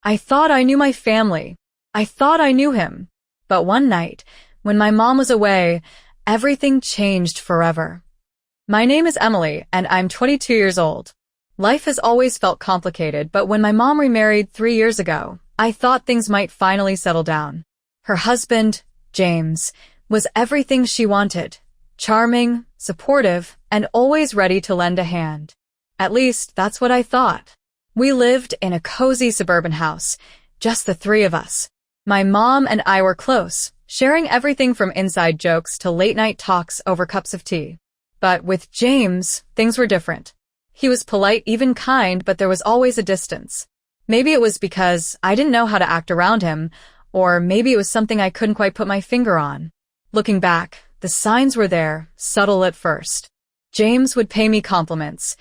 I thought I knew my family. I thought I knew him. But one night, when my mom was away, everything changed forever. My name is Emily, and I'm 22 years old. Life has always felt complicated, but when my mom remarried 3 years ago, I thought things might finally settle down. Her husband, James, was everything she wanted. Charming, supportive, and always ready to lend a hand. At least, that's what I thought. We lived in a cozy suburban house, just the three of us. My mom and I were close, sharing everything from inside jokes to late-night talks over cups of tea. But with James, things were different. He was polite, even kind, but there was always a distance. Maybe it was because I didn't know how to act around him, or maybe it was something I couldn't quite put my finger on. Looking back, the signs were there, subtle at first. James would pay me compliments,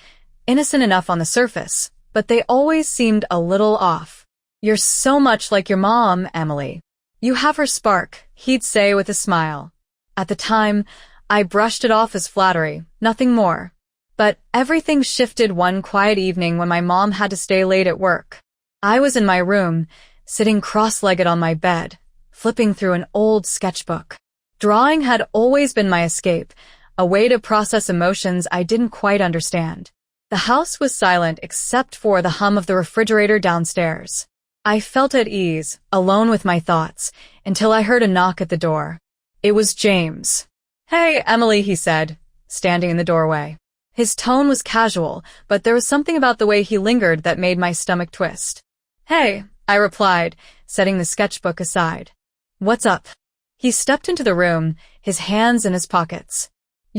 innocent enough on the surface, but they always seemed a little off. "You're so much like your mom, Emily. You have her spark," he'd say with a smile. At the time, I brushed it off as flattery, nothing more. But everything shifted one quiet evening when my mom had to stay late at work. I was in my room, sitting cross-legged on my bed, flipping through an old sketchbook. Drawing had always been my escape, a way to process emotions I didn't quite understand. The house was silent except for the hum of the refrigerator downstairs. I felt at ease, alone with my thoughts, until I heard a knock at the door. It was James. "Hey, Emily," he said, standing in the doorway. His tone was casual, but there was something about the way he lingered that made my stomach twist. "Hey," I replied, setting the sketchbook aside. "What's up?" He stepped into the room, his hands in his pockets.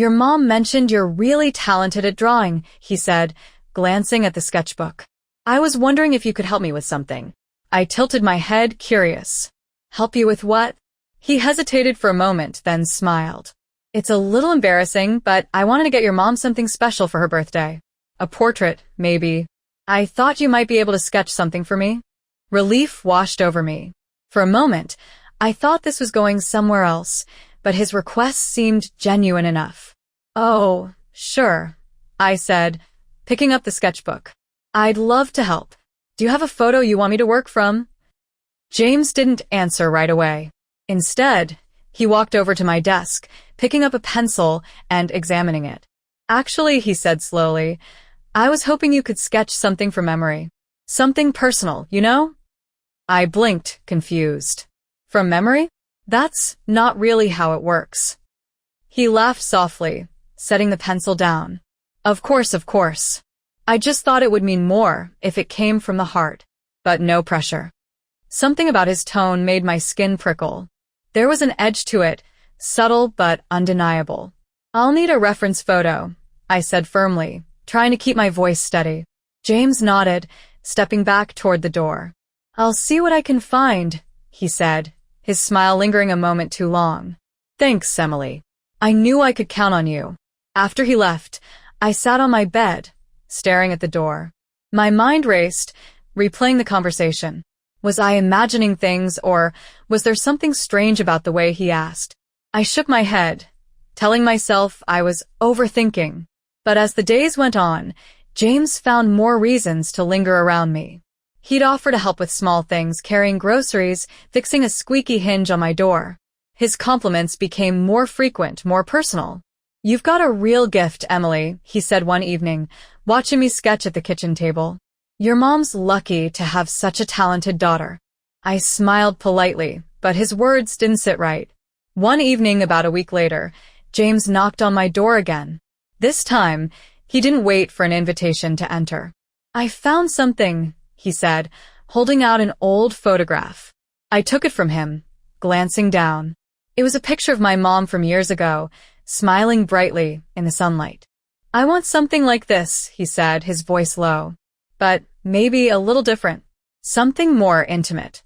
"Your mom mentioned you're really talented at drawing," he said, glancing at the sketchbook. "I was wondering if you could help me with something." I tilted my head, curious. "Help you with what?" He hesitated for a moment, then smiled. "It's a little embarrassing, but I wanted to get your mom something special for her birthday. A portrait, maybe. I thought you might be able to sketch something for me." Relief washed over me. For a moment, I thought this was going somewhere else, but his request seemed genuine enough. "Oh, sure," I said, picking up the sketchbook. "I'd love to help. Do you have a photo you want me to work from?" James didn't answer right away. Instead, he walked over to my desk, picking up a pencil and examining it. "Actually," he said slowly, "I was hoping you could sketch something from memory. Something personal, you know?" I blinked, confused. "From memory? That's not really how it works." He laughed softly, setting the pencil down. Of course. I just thought it would mean more if it came from the heart, but no pressure." Something about his tone made my skin prickle. There was an edge to it, subtle but undeniable. "I'll need a reference photo," I said firmly, trying to keep my voice steady. James nodded, stepping back toward the door. "I'll see what I can find," he said, his smile lingering a moment too long. "Thanks, Emily. I knew I could count on you." After he left, I sat on my bed, staring at the door. My mind raced, replaying the conversation. Was I imagining things, or was there something strange about the way he asked? I shook my head, telling myself I was overthinking. But as the days went on, James found more reasons to linger around me. He'd offer to help with small things, carrying groceries, fixing a squeaky hinge on my door. His compliments became more frequent, more personal. "You've got a real gift, Emily," he said one evening, watching me sketch at the kitchen table. "Your mom's lucky to have such a talented daughter." I smiled politely, but his words didn't sit right. One evening, about a week later, James knocked on my door again. This time, he didn't wait for an invitation to enter. "I found something," he said, holding out an old photograph. I took it from him, glancing down. It was a picture of my mom from years ago, smiling brightly in the sunlight. "I want something like this," he said, his voice low. "But maybe a little different. Something more intimate."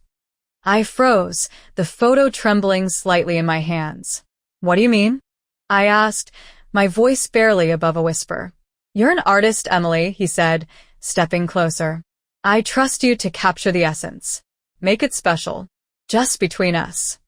I froze, the photo trembling slightly in my hands. "What do you mean?" I asked, my voice barely above a whisper. "You're an artist, Emily," he said, stepping closer. "I trust you to capture the essence. Make it special. Just between us."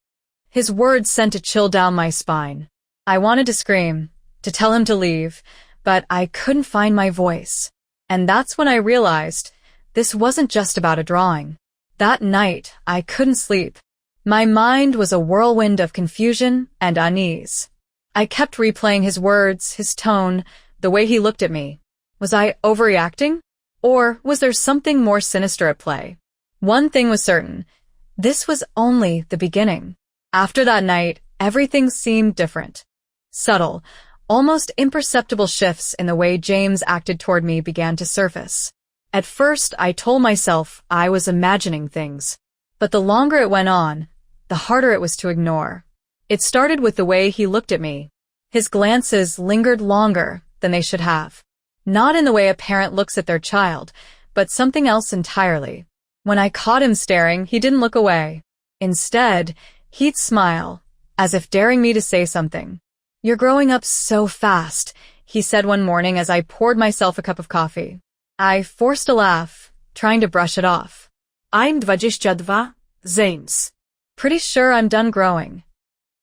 His words sent a chill down my spine. I wanted to scream, to tell him to leave, but I couldn't find my voice. And that's when I realized this wasn't just about a drawing. That night, I couldn't sleep. My mind was a whirlwind of confusion and unease. I kept replaying his words, his tone, the way he looked at me. Was I overreacting? Or was there something more sinister at play? One thing was certain. This was only the beginning. After that night, everything seemed different. Subtle, almost imperceptible shifts in the way James acted toward me began to surface. At first, I told myself I was imagining things. But the longer it went on, the harder it was to ignore. It started with the way he looked at me. His glances lingered longer than they should have. Not in the way a parent looks at their child, but something else entirely. When I caught him staring, he didn't look away. Instead, he'd smile, as if daring me to say something. "You're growing up so fast," he said one morning as I poured myself a cup of coffee. I forced a laugh, trying to brush it off. "I'm 22, James. Pretty sure I'm done growing."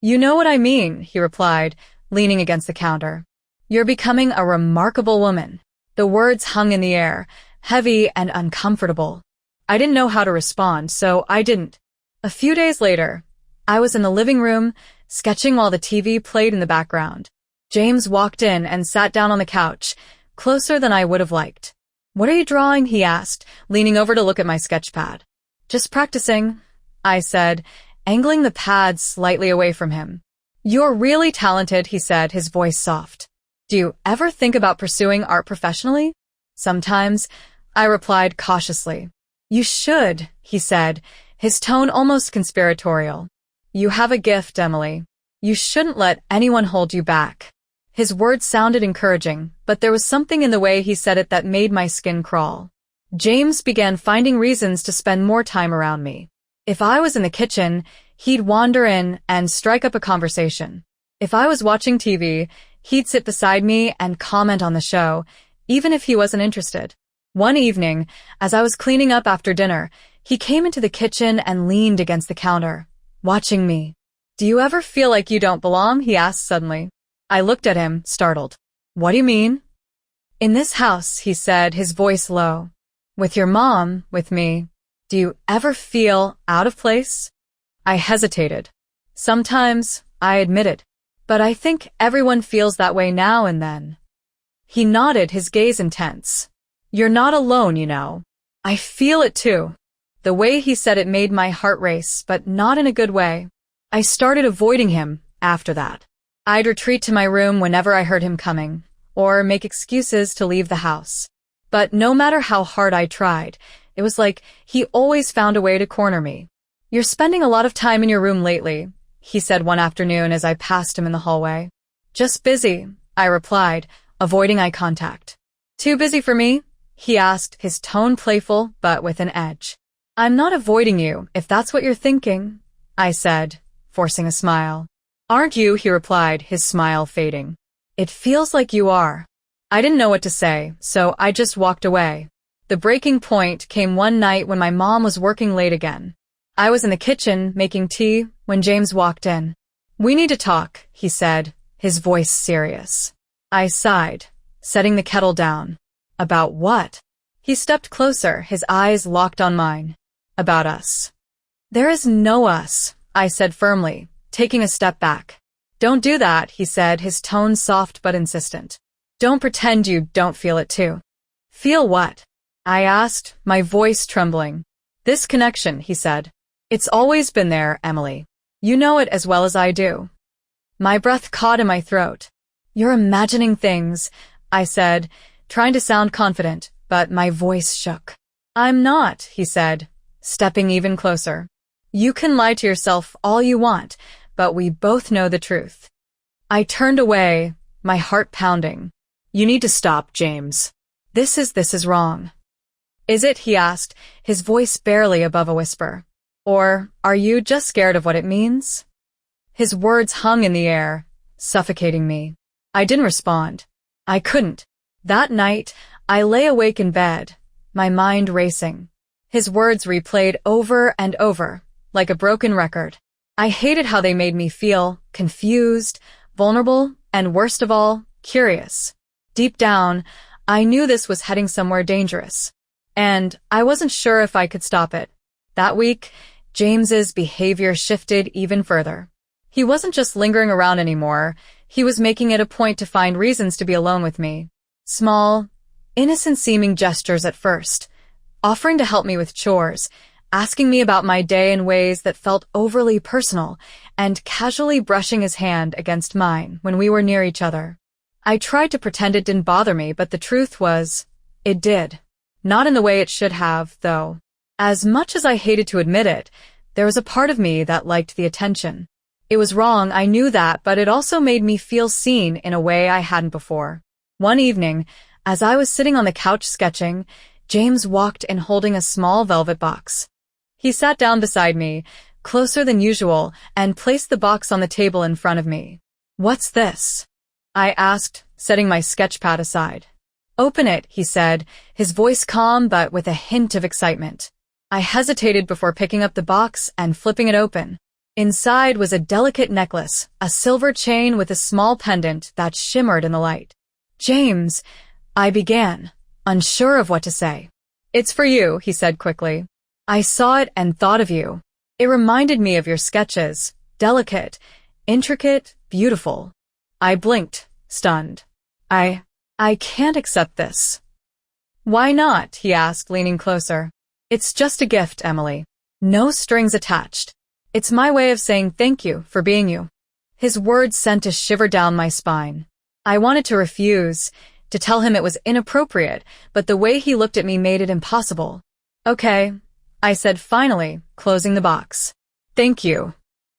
"You know what I mean," he replied, leaning against the counter. "You're becoming a remarkable woman." The words hung in the air, heavy and uncomfortable. I didn't know how to respond, so I didn't. A few days later, I was in the living room, sketching while the TV played in the background. James walked in and sat down on the couch, closer than I would have liked. "What are you drawing?" he asked, leaning over to look at my sketch pad. "Just practicing," I said, angling the pad slightly away from him. "You're really talented," he said, his voice soft. "Do you ever think about pursuing art professionally?" "Sometimes," I replied cautiously. "You should," he said, his tone almost conspiratorial. "You have a gift, Emily. You shouldn't let anyone hold you back." His words sounded encouraging, but there was something in the way he said it that made my skin crawl. James began finding reasons to spend more time around me. If I was in the kitchen, he'd wander in and strike up a conversation. If I was watching TV, he'd sit beside me and comment on the show, even if he wasn't interested. One evening, as I was cleaning up after dinner, he came into the kitchen and leaned against the counter, watching me. "Do you ever feel like you don't belong?" he asked suddenly. I looked at him, startled. "What do you mean?" "In this house," he said, his voice low. "With your mom, with me. Do you ever feel out of place?" I hesitated. "Sometimes," I admitted. "But I think everyone feels that way now and then." He nodded, his gaze intense. "You're not alone, you know. I feel it too." The way he said it made my heart race, but not in a good way. I started avoiding him after that. I'd retreat to my room whenever I heard him coming, or make excuses to leave the house. But no matter how hard I tried, it was like he always found a way to corner me. "You're spending a lot of time in your room lately," he said one afternoon as I passed him in the hallway. "Just busy," I replied, avoiding eye contact. "Too busy for me?" he asked, his tone playful but with an edge. "I'm not avoiding you, if that's what you're thinking," I said, forcing a smile. "Aren't you?" he replied, his smile fading. "It feels like you are." I didn't know what to say, so I just walked away. The breaking point came one night when my mom was working late again. I was in the kitchen making tea when James walked in. "We need to talk," he said, his voice serious. I sighed, setting the kettle down. "About what?" He stepped closer, his eyes locked on mine. "About us." "There is no us," I said firmly, taking a step back. "Don't do that," he said, his tone soft but insistent. "Don't pretend you don't feel it too." "Feel what?" I asked, my voice trembling. "This connection," he said. "It's always been there, Emily. You know it as well as I do." My breath caught in my throat. "You're imagining things," I said, trying to sound confident, but my voice shook. "I'm not," he said, stepping even closer. "You can lie to yourself all you want, but we both know the truth." I turned away, my heart pounding. "You need to stop, James. This is wrong." "Is it?" he asked, his voice barely above a whisper. "Or are you just scared of what it means?" His words hung in the air, suffocating me. I didn't respond. I couldn't. That night, I lay awake in bed, my mind racing. His words replayed over and over, like a broken record. I hated how they made me feel, confused, vulnerable, and worst of all, curious. Deep down, I knew this was heading somewhere dangerous. And I wasn't sure if I could stop it. That week, James's behavior shifted even further. He wasn't just lingering around anymore, he was making it a point to find reasons to be alone with me. Small, innocent-seeming gestures at first, offering to help me with chores, asking me about my day in ways that felt overly personal, and casually brushing his hand against mine when we were near each other. I tried to pretend it didn't bother me, but the truth was, it did. Not in the way it should have, though. As much as I hated to admit it, there was a part of me that liked the attention. It was wrong, I knew that, but it also made me feel seen in a way I hadn't before. One evening, as I was sitting on the couch sketching, James walked in holding a small velvet box. He sat down beside me, closer than usual, and placed the box on the table in front of me. "What's this?" I asked, setting my sketch pad aside. "Open it," he said, his voice calm but with a hint of excitement. I hesitated before picking up the box and flipping it open. Inside was a delicate necklace, a silver chain with a small pendant that shimmered in the light. "James," I began, unsure of what to say. "It's for you," he said quickly. "I saw it and thought of you. It reminded me of your sketches, delicate, intricate, beautiful." I blinked, stunned. I can't accept this." "Why not?" he asked, leaning closer. "It's just a gift, Emily. No strings attached. It's my way of saying thank you for being you." His words sent a shiver down my spine. I wanted to refuse, to tell him it was inappropriate, but the way he looked at me made it impossible. "Okay," I said finally, closing the box. "Thank you."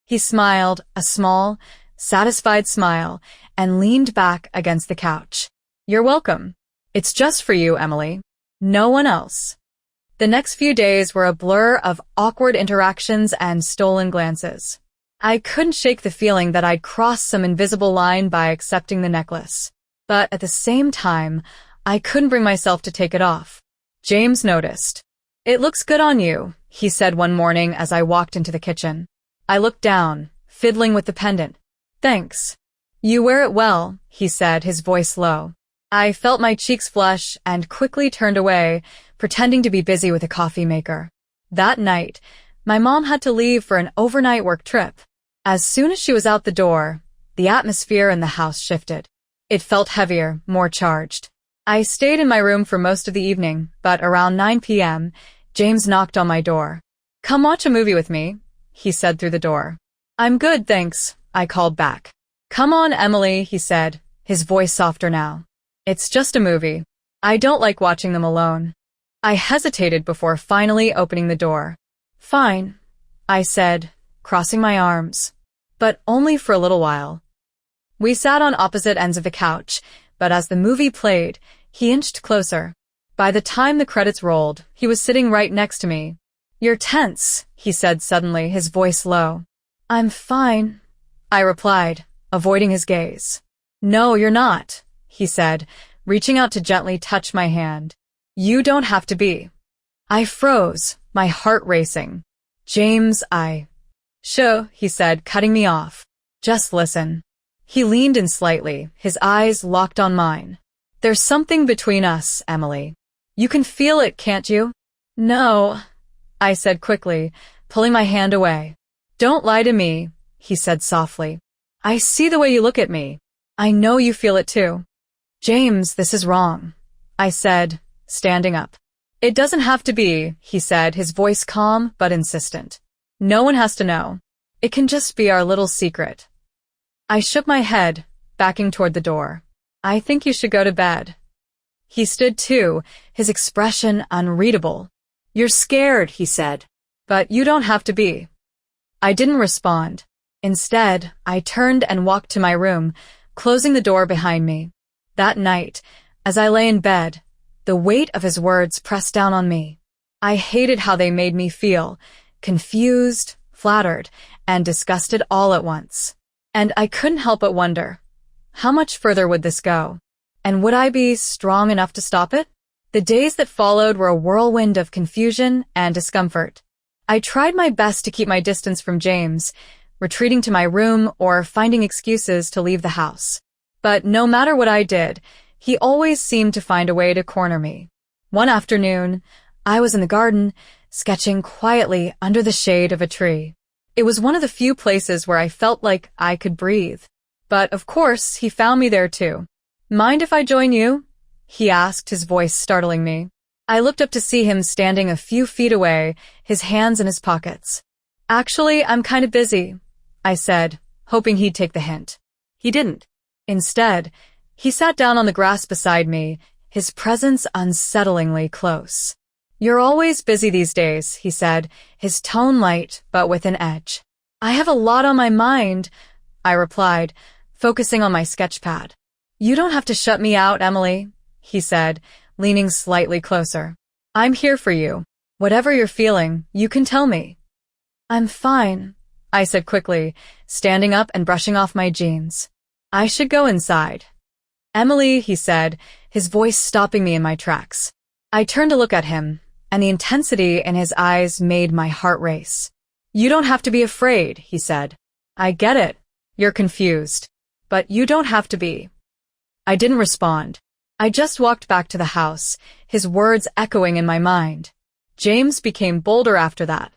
He smiled, a small, satisfied smile, and leaned back against the couch. "You're welcome. It's just for you, Emily. No one else." The next few days were a blur of awkward interactions and stolen glances. I couldn't shake the feeling that I'd crossed some invisible line by accepting the necklace. But at the same time, I couldn't bring myself to take it off. James noticed. "It looks good on you," he said one morning as I walked into the kitchen. I looked down, fiddling with the pendant. "Thanks. You wear it well," he said, his voice low. I felt my cheeks flush and quickly turned away, pretending to be busy with a coffee maker. That night, my mom had to leave for an overnight work trip. As soon as she was out the door, the atmosphere in the house shifted. It felt heavier, more charged. I stayed in my room for most of the evening, but around 9 p.m., James knocked on my door. "Come watch a movie with me," he said through the door. "I'm good, thanks," I called back. "Come on, Emily," he said, his voice softer now. "It's just a movie. I don't like watching them alone." I hesitated before finally opening the door. "Fine," I said, crossing my arms. But only for a little while. We sat on opposite ends of the couch, but as the movie played, he inched closer. By the time the credits rolled, he was sitting right next to me. "You're tense," he said suddenly, his voice low. "I'm fine," I replied, avoiding his gaze. "No, you're not," he said, reaching out to gently touch my hand. "You don't have to be." I froze, my heart racing. "James, Shh," he said, cutting me off. "Just listen." He leaned in slightly, his eyes locked on mine. "There's something between us, Emily. You can feel it, can't you?" "No," I said quickly, pulling my hand away. "Don't lie to me," he said softly. "I see the way you look at me. I know you feel it too." "James, this is wrong," I said, standing up. "It doesn't have to be," he said, his voice calm but insistent. "No one has to know. It can just be our little secret." I shook my head, backing toward the door. "I think you should go to bed." He stood too, his expression unreadable. "You're scared," he said. "But you don't have to be." I didn't respond. Instead, I turned and walked to my room, closing the door behind me. That night, as I lay in bed, the weight of his words pressed down on me. I hated how they made me feel, confused, flattered, and disgusted all at once. And I couldn't help but wonder, how much further would this go? And would I be strong enough to stop it? The days that followed were a whirlwind of confusion and discomfort. I tried my best to keep my distance from James, retreating to my room or finding excuses to leave the house. But no matter what I did, he always seemed to find a way to corner me. One afternoon, I was in the garden, sketching quietly under the shade of a tree. It was one of the few places where I felt like I could breathe. But, of course, he found me there too. "Mind if I join you?" he asked, his voice startling me. I looked up to see him standing a few feet away, his hands in his pockets. "Actually, I'm kind of busy," I said, hoping he'd take the hint. He didn't. Instead, he sat down on the grass beside me, his presence unsettlingly close. "You're always busy these days," he said, his tone light but with an edge. "I have a lot on my mind," I replied, focusing on my sketch pad. "You don't have to shut me out, Emily," he said, leaning slightly closer. "I'm here for you. Whatever you're feeling, you can tell me." "I'm fine," I said quickly, standing up and brushing off my jeans. "I should go inside." "Emily," he said, his voice stopping me in my tracks. I turned to look at him, and the intensity in his eyes made my heart race. "You don't have to be afraid," he said. "I get it. You're confused. But you don't have to be." I didn't respond. I just walked back to the house, his words echoing in my mind. James became bolder after that.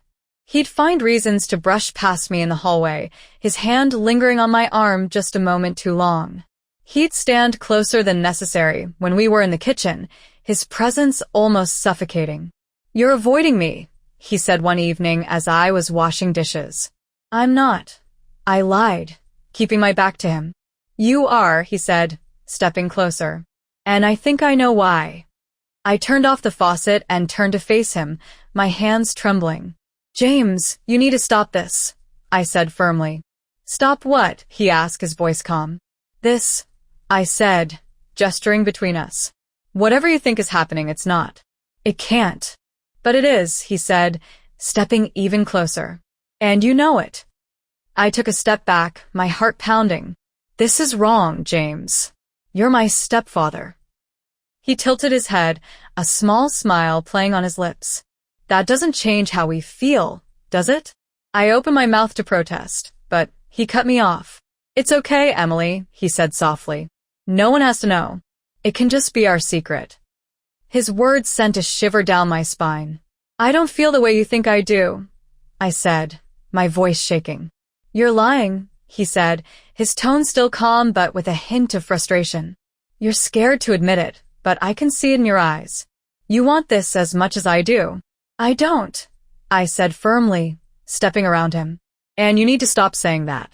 He'd find reasons to brush past me in the hallway, his hand lingering on my arm just a moment too long. He'd stand closer than necessary when we were in the kitchen, his presence almost suffocating. "You're avoiding me," he said one evening as I was washing dishes. "I'm not," I lied, keeping my back to him. "You are," he said, stepping closer. "And I think I know why." I turned off the faucet and turned to face him, my hands trembling. "James, you need to stop this," I said firmly. "Stop what?" he asked, his voice calm. "This," I said, gesturing between us. "Whatever you think is happening, it's not. It can't." "But it is," he said, stepping even closer. "And you know it." I took a step back, my heart pounding. "This is wrong, James. You're my stepfather." He tilted his head, a small smile playing on his lips. "That doesn't change how we feel, does it?" I opened my mouth to protest, but he cut me off. "It's okay, Emily," he said softly. "No one has to know. It can just be our secret." His words sent a shiver down my spine. "I don't feel the way you think I do," I said, my voice shaking. "You're lying," he said, his tone still calm but with a hint of frustration. "You're scared to admit it, but I can see it in your eyes. You want this as much as I do." "I don't," I said firmly, stepping around him. "And you need to stop saying that."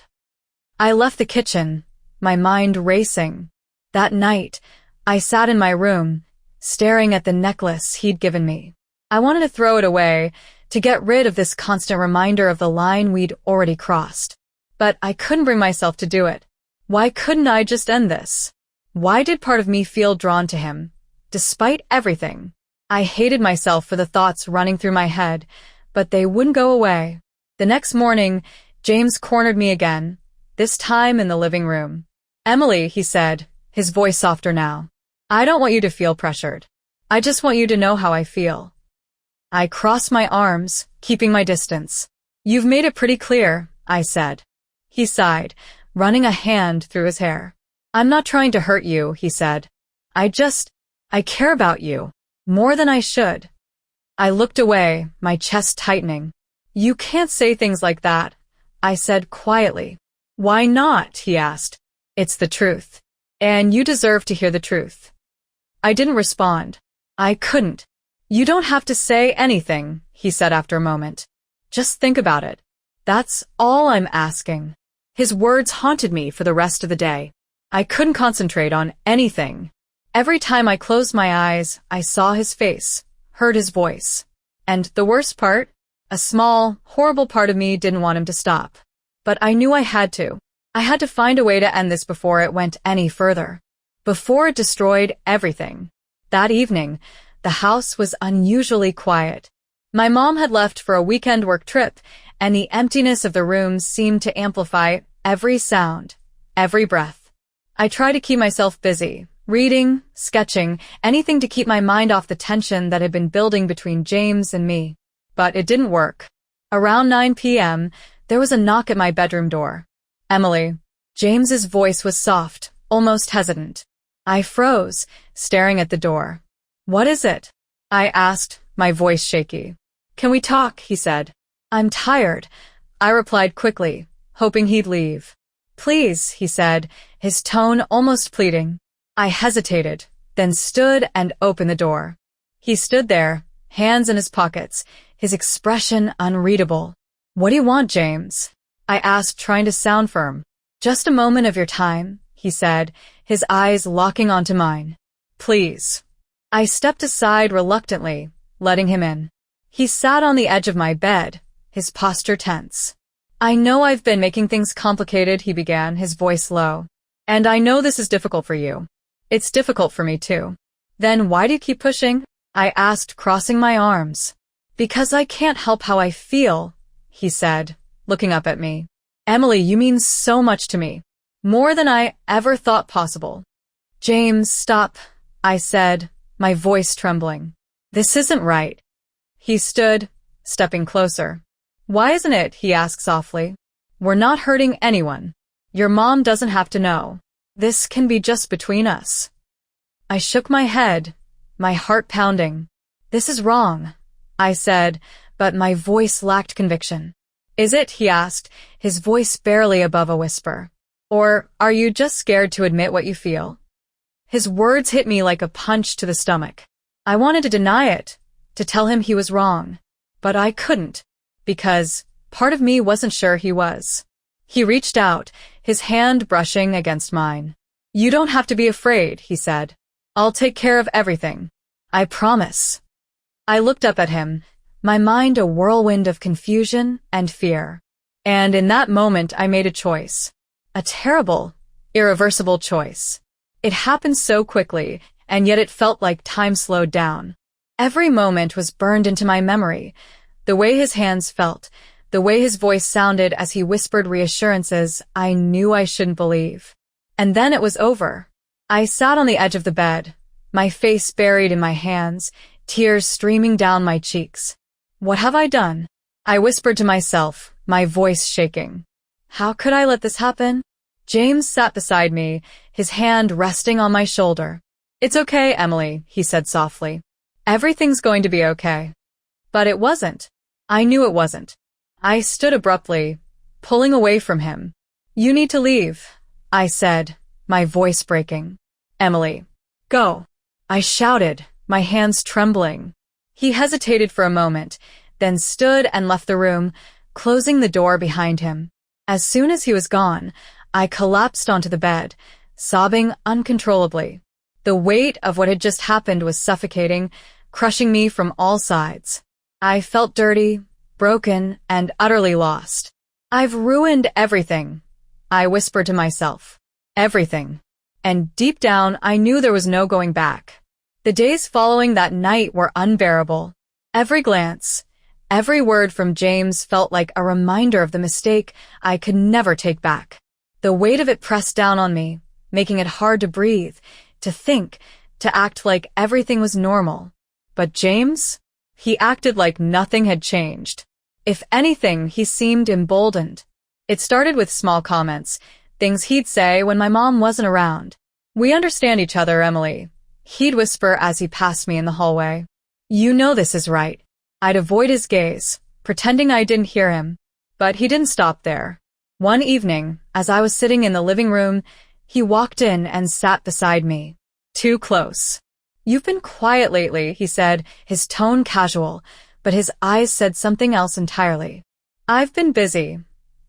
I left the kitchen, my mind racing. That night, I sat in my room, staring at the necklace he'd given me. I wanted to throw it away, to get rid of this constant reminder of the line we'd already crossed. But I couldn't bring myself to do it. Why couldn't I just end this? Why did part of me feel drawn to him, despite everything? I hated myself for the thoughts running through my head, but they wouldn't go away. The next morning, James cornered me again, this time in the living room. "Emily," he said, his voice softer now. "I don't want you to feel pressured. I just want you to know how I feel." I crossed my arms, keeping my distance. "You've made it pretty clear," I said. He sighed, running a hand through his hair. "I'm not trying to hurt you," he said. I care about you, more than I should." I looked away, my chest tightening. "You can't say things like that," I said quietly. "Why not?" he asked. "It's the truth. And you deserve to hear the truth." I didn't respond. I couldn't. "You don't have to say anything," he said after a moment. "Just think about it. That's all I'm asking." His words haunted me for the rest of the day. I couldn't concentrate on anything. Every time I closed my eyes, I saw his face, heard his voice. And the worst part? A small, horrible part of me didn't want him to stop. But I knew I had to. I had to find a way to end this before it went any further. Before it destroyed everything. That evening, the house was unusually quiet. My mom had left for a weekend work trip, and the emptiness of the room seemed to amplify every sound, every breath. I tried to keep myself busy, reading, sketching, anything to keep my mind off the tension that had been building between James and me. But it didn't work. Around 9 p.m., there was a knock at my bedroom door. "Emily." James's voice was soft, almost hesitant. I froze, staring at the door. "What is it?" I asked, my voice shaky. Can we talk? He said. I'm tired, I replied quickly, hoping he'd leave. Please, he said, his tone almost pleading. I hesitated, then stood and opened the door. He stood there, hands in his pockets, his expression unreadable. What do you want, James? I asked, trying to sound firm. Just a moment of your time, he said, his eyes locking onto mine. Please. I stepped aside reluctantly, letting him in. He sat on the edge of my bed, his posture tense. I know I've been making things complicated, he began, his voice low. And I know this is difficult for you. It's difficult for me too. Then why do you keep pushing? I asked, crossing my arms. Because I can't help how I feel, he said, looking up at me. Emily, you mean so much to me. More than I ever thought possible. James, stop, I said, my voice trembling. This isn't right. He stood, stepping closer. Why isn't it? He asked softly. We're not hurting anyone. Your mom doesn't have to know. This can be just between us. I shook my head, my heart pounding. This is wrong, I said, but my voice lacked conviction. Is it? He asked, his voice barely above a whisper. Or are you just scared to admit what you feel? His words hit me like a punch to the stomach. I wanted to deny it, to tell him he was wrong. But I couldn't, because part of me wasn't sure he was. He reached out, his hand brushing against mine. You don't have to be afraid, he said. I'll take care of everything. I promise. I looked up at him, my mind a whirlwind of confusion and fear. And in that moment I made a choice. A terrible, irreversible choice. It happened so quickly, and yet it felt like time slowed down. Every moment was burned into my memory. The way his hands felt, the way his voice sounded as he whispered reassurances I knew I shouldn't believe. And then it was over. I sat on the edge of the bed, my face buried in my hands, tears streaming down my cheeks. What have I done? I whispered to myself, my voice shaking. How could I let this happen? James sat beside me, his hand resting on my shoulder. It's okay, Emily, he said softly. Everything's going to be okay. But it wasn't. I knew it wasn't. I stood abruptly, pulling away from him. You need to leave, I said, my voice breaking. Emily, go, I shouted, my hands trembling. He hesitated for a moment, then stood and left the room, closing the door behind him. As soon as he was gone, I collapsed onto the bed, sobbing uncontrollably. The weight of what had just happened was suffocating, crushing me from all sides. I felt dirty, broken, and utterly lost. I've ruined everything, I whispered to myself. Everything. And deep down, I knew there was no going back. The days following that night were unbearable. Every glance, every word from James felt like a reminder of the mistake I could never take back. The weight of it pressed down on me, making it hard to breathe, to think, to act like everything was normal. But James? He acted like nothing had changed. If anything, he seemed emboldened. It started with small comments, things he'd say when my mom wasn't around. We understand each other, Emily, he'd whisper as he passed me in the hallway. You know this is right. I'd avoid his gaze, pretending I didn't hear him. But he didn't stop there. One evening, as I was sitting in the living room, he walked in and sat beside me. Too close. You've been quiet lately, he said, his tone casual, but his eyes said something else entirely. I've been busy,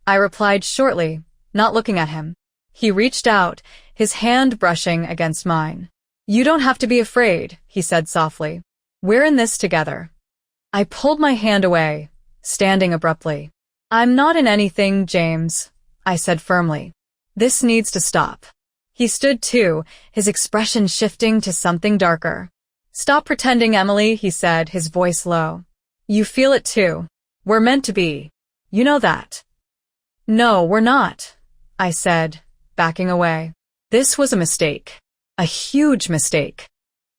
I replied shortly, not looking at him. He reached out, his hand brushing against mine. You don't have to be afraid, he said softly. We're in this together. I pulled my hand away, standing abruptly. I'm not in anything, James, I said firmly. This needs to stop. He stood too, his expression shifting to something darker. Stop pretending, Emily, he said, his voice low. You feel it too. We're meant to be. You know that. No, we're not, I said, backing away. This was a mistake. A huge mistake.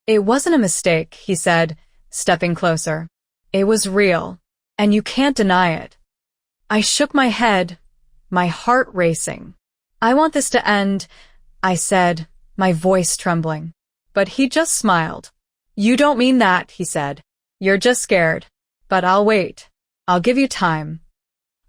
It wasn't a mistake, he said, stepping closer. It was real, and you can't deny it. I shook my head, my heart racing. I want this to end, I said, my voice trembling. But he just smiled. You don't mean that, he said. You're just scared. but I'll wait. I'll give you time.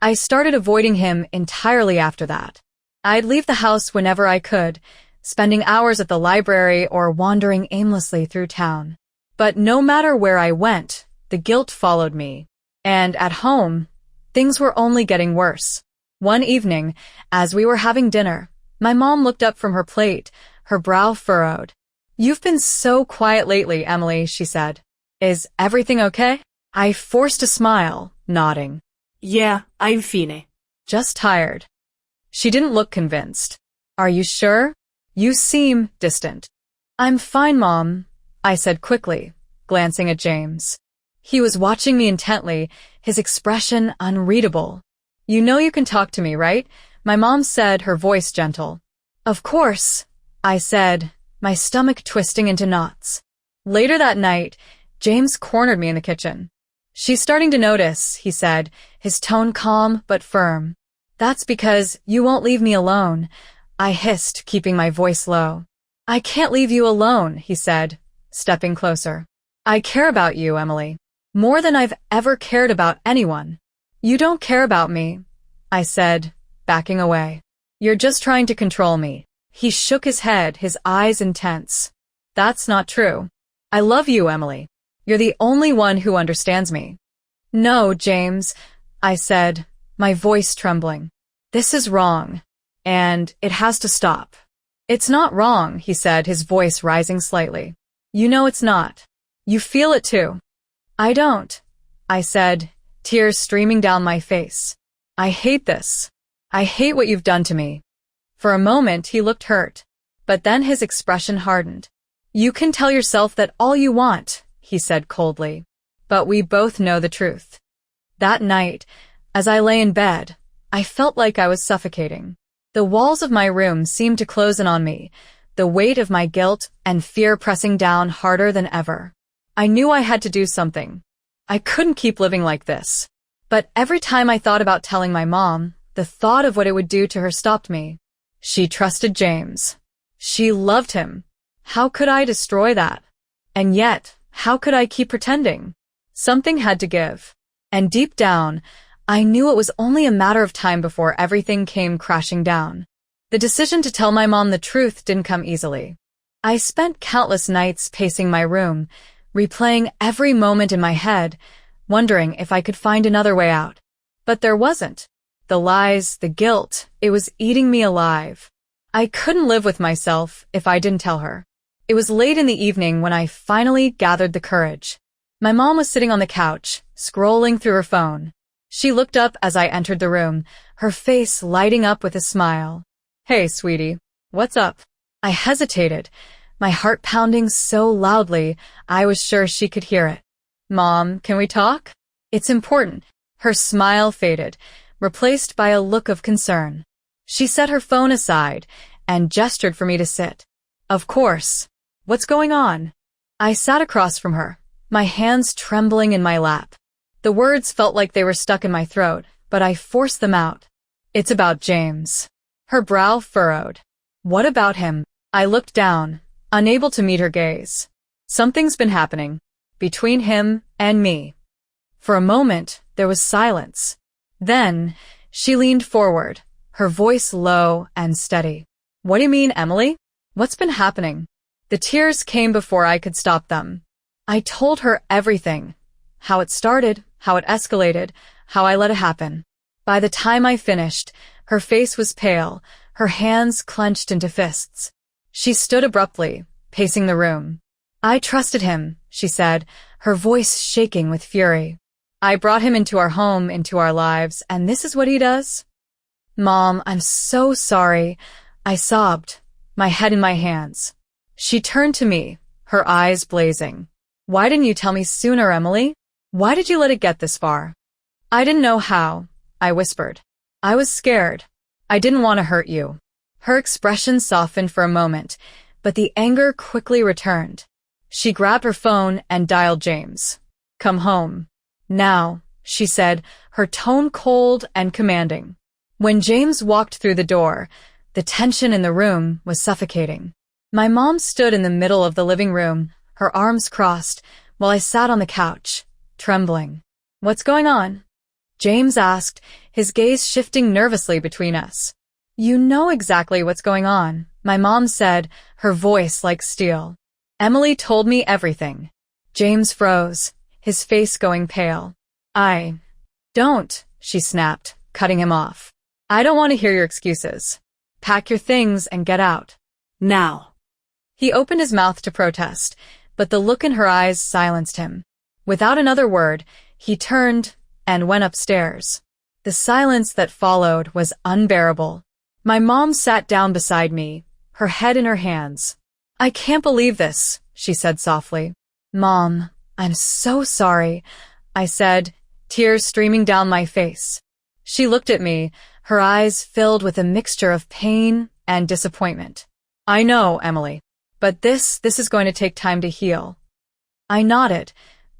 I started avoiding him entirely after that. I'd leave the house whenever I could, spending hours at the library or wandering aimlessly through town. But no matter where I went, the guilt followed me. And at home, things were only getting worse. One evening, as we were having dinner, my mom looked up from her plate, her brow furrowed. "You've been so quiet lately, Emily," she said. "Is everything okay?" I forced a smile, nodding. Yeah, I'm fine. Just tired. She didn't look convinced. "Are you sure? You seem distant." "I'm fine, Mom," I said quickly, glancing at James. He was watching me intently, his expression unreadable. "You know you can talk to me, right?" My mom said, her voice gentle. "Of course," I said, my stomach twisting into knots. Later that night, James cornered me in the kitchen. "She's starting to notice," he said, his tone calm but firm. "That's because you won't leave me alone," I hissed, keeping my voice low. "I can't leave you alone," he said, stepping closer. "I care about you, Emily, more than I've ever cared about anyone." "You don't care about me," I said, backing away. "You're just trying to control me." He shook his head, his eyes intense. "That's not true. I love you, Emily. You're the only one who understands me." "No, James," I said, my voice trembling. "This is wrong, and it has to stop." "It's not wrong," he said, his voice rising slightly. "You know it's not. You feel it too." "I don't," I said, tears streaming down my face. "I hate this. I hate what you've done to me." For a moment, he looked hurt, but then his expression hardened. "You can tell yourself that all you want," he said coldly, "but we both know the truth." That night, as I lay in bed, I felt like I was suffocating. The walls of my room seemed to close in on me, the weight of my guilt and fear pressing down harder than ever. I knew I had to do something. I couldn't keep living like this. But every time I thought about telling my mom, the thought of what it would do to her stopped me. She trusted James. She loved him. How could I destroy that? And yet, how could I keep pretending? Something had to give. And deep down, I knew it was only a matter of time before everything came crashing down. The decision to tell my mom the truth didn't come easily. I spent countless nights pacing my room, replaying every moment in my head, wondering if I could find another way out. But there wasn't. The lies, the guilt, it was eating me alive. I couldn't live with myself if I didn't tell her. It was late in the evening when I finally gathered the courage. My mom was sitting on the couch, scrolling through her phone. She looked up as I entered the room, her face lighting up with a smile. "Hey, sweetie, what's up?" I hesitated, my heart pounding so loudly I was sure she could hear it. "Mom, can we talk? It's important." Her smile faded, replaced by a look of concern. She set her phone aside and gestured for me to sit. "Of course. What's going on?" I sat across from her, my hands trembling in my lap. The words felt like they were stuck in my throat, but I forced them out. "It's about James." Her brow furrowed. "What about him?" I looked down, unable to meet her gaze. "Something's been happening between him and me." For a moment, there was silence. Then, she leaned forward, her voice low and steady. "What do you mean, Emily? What's been happening?" The tears came before I could stop them. I told her everything. How it started, how it escalated, how I let it happen. By the time I finished, her face was pale, her hands clenched into fists. She stood abruptly, pacing the room. "I trusted him," she said, her voice shaking with fury. "I brought him into our home, into our lives, and this is what he does?" "Mom, I'm so sorry," I sobbed, my head in my hands. She turned to me, her eyes blazing. "Why didn't you tell me sooner, Emily? Why did you let it get this far?" "I didn't know how," I whispered. "I was scared. I didn't want to hurt you." Her expression softened for a moment, but the anger quickly returned. She grabbed her phone and dialed James. "Come home. Now," she said, her tone cold and commanding. When James walked through the door, the tension in the room was suffocating. My mom stood in the middle of the living room, her arms crossed, while I sat on the couch, trembling. What's going on? James asked, his gaze shifting nervously between us. You know exactly what's going on, my mom said, her voice like steel. Emily told me everything. James froze, his face going pale. I don't, she snapped, cutting him off. I don't want to hear your excuses. Pack your things and get out. Now. He opened his mouth to protest, but the look in her eyes silenced him. Without another word, he turned and went upstairs. The silence that followed was unbearable. My mom sat down beside me, her head in her hands. I can't believe this, she said softly. Mom, I'm so sorry, I said, tears streaming down my face. She looked at me, her eyes filled with a mixture of pain and disappointment. I know, Emily, but this is going to take time to heal. I nodded,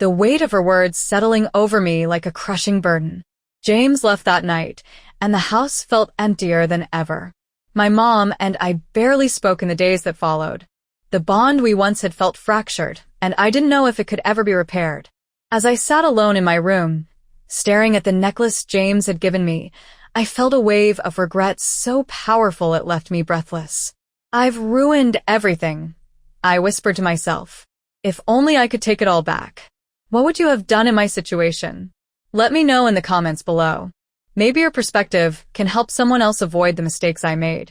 the weight of her words settling over me like a crushing burden. James left that night, and the house felt emptier than ever. My mom and I barely spoke in the days that followed. The bond we once had felt fractured, and I didn't know if it could ever be repaired. As I sat alone in my room, staring at the necklace James had given me, I felt a wave of regret so powerful it left me breathless. I've ruined everything, I whispered to myself. If only I could take it all back. What would you have done in my situation? Let me know in the comments below. Maybe your perspective can help someone else avoid the mistakes I made.